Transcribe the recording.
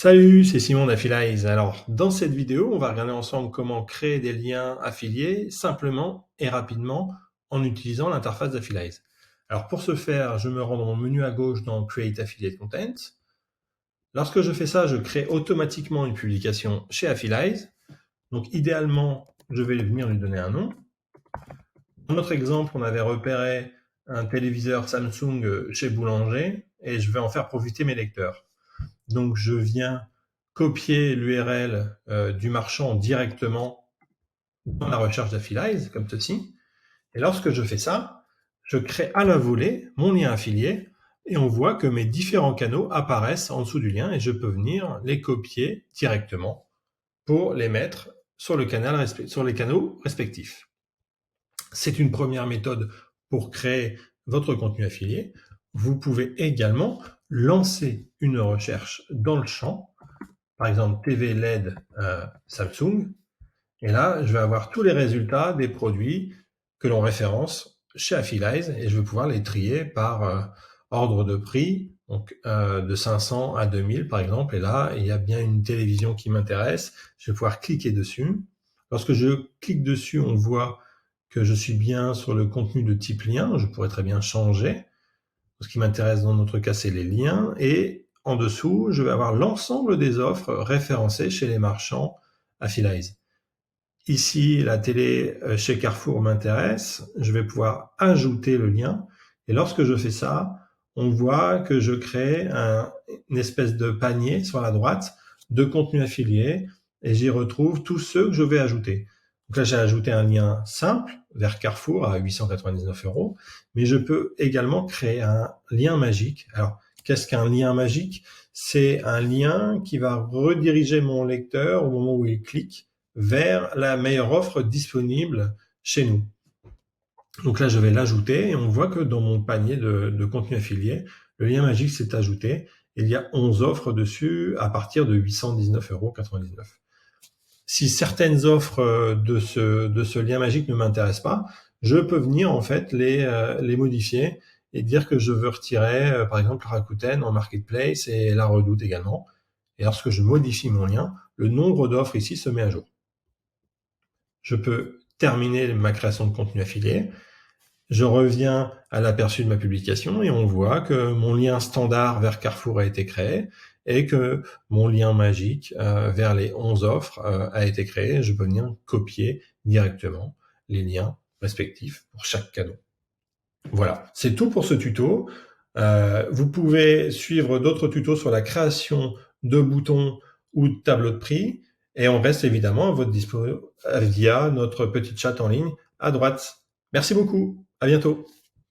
Salut, c'est Simon d'Affilize. Alors, dans cette vidéo, on va regarder ensemble comment créer des liens affiliés simplement et rapidement en utilisant l'interface d'Affilize. Alors, pour ce faire, je me rends dans mon menu à gauche dans Create Affiliate Content. Lorsque je fais ça, je crée automatiquement une publication chez Affilize. Donc, idéalement, je vais venir lui donner un nom. Dans notre exemple, on avait repéré un téléviseur Samsung chez Boulanger et je vais en faire profiter mes lecteurs. Donc, je viens copier l'URL du marchand directement dans la recherche d'Affilize, comme ceci. Et lorsque je fais ça, je crée à la volée mon lien affilié et on voit que mes différents canaux apparaissent en dessous du lien et je peux venir les copier directement pour les mettre sur les canaux respectifs. C'est une première méthode pour créer votre contenu affilié. Vous pouvez également lancer une recherche dans le champ, par exemple TV LED Samsung, et là, je vais avoir tous les résultats des produits que l'on référence chez Affilize et je vais pouvoir les trier par ordre de prix, donc de 500 à 2000 par exemple. Et là, il y a bien une télévision qui m'intéresse. Je vais pouvoir cliquer dessus. Lorsque je clique dessus, on voit que je suis bien sur le contenu de type lien. Je pourrais très bien changer. Ce qui m'intéresse dans notre cas, c'est les liens. Et en dessous, je vais avoir l'ensemble des offres référencées chez les marchands Affilize. Ici, la télé chez Carrefour m'intéresse. Je vais pouvoir ajouter le lien. Et lorsque je fais ça, on voit que je crée une espèce de panier sur la droite de contenu affilié et j'y retrouve tous ceux que je vais ajouter. Donc là, j'ai ajouté un lien simple vers Carrefour à 899 €, mais je peux également créer un lien magique. Alors, qu'est-ce qu'un lien magique? C'est un lien qui va rediriger mon lecteur au moment où il clique vers la meilleure offre disponible chez nous. Donc là, je vais l'ajouter et on voit que dans mon panier de contenu affilié, le lien magique s'est ajouté. Il y a 11 offres dessus à partir de 819,99 €. Si certaines offres de ce lien magique ne m'intéressent pas, je peux venir en fait les modifier et dire que je veux retirer par exemple Rakuten en Marketplace et la Redoute également. Et lorsque je modifie mon lien, le nombre d'offres ici se met à jour. Je peux terminer ma création de contenu affilié. Je reviens à l'aperçu de ma publication et on voit que mon lien standard vers Carrefour a été créé et que mon lien magique vers les 11 offres a été créé. Je peux venir copier directement les liens respectifs pour chaque cadeau. Voilà, c'est tout pour ce tuto. Vous pouvez suivre d'autres tutos sur la création de boutons ou de tableaux de prix. Et on reste évidemment à votre disposition via notre petit chat en ligne à droite. Merci beaucoup, à bientôt.